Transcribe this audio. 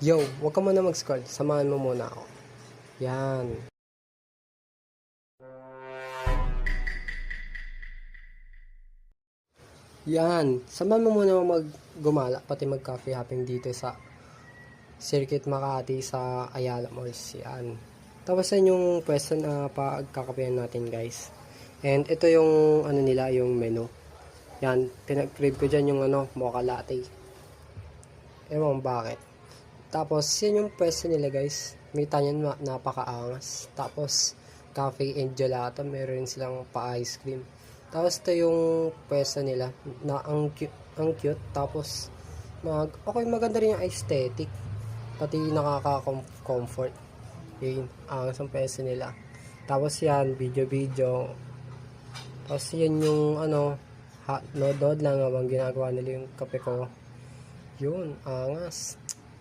Yo, huwag ka muna mag-scroll. Samahan mo muna ako. Yan. Yan. Samahan mo muna ako gumala, pati mag-coffee hopping dito sa Circuit Makati sa Ayala Malls. Yan. Tapos yan yung pwesto na pagkakapihan natin, guys. And ito yung ano nila, yung menu. Yan. Pinag-crave ko dyan yung mocha latte. Ewan bakit. Tapos, yan yung pwesto nila, guys. May tanyan napakaangas. Tapos, cafe and gelato. Meron silang pa-ice cream. Tapos, ito yung pwesto nila. Na ang cute. Tapos, okay, maganda rin yung aesthetic. Pati nakaka-comfort. Yun, angas ang pwesto nila. Tapos, yan, video. Tapos, yan yung, nod lang habang ginagawa nila yung kape ko. Yun, angas.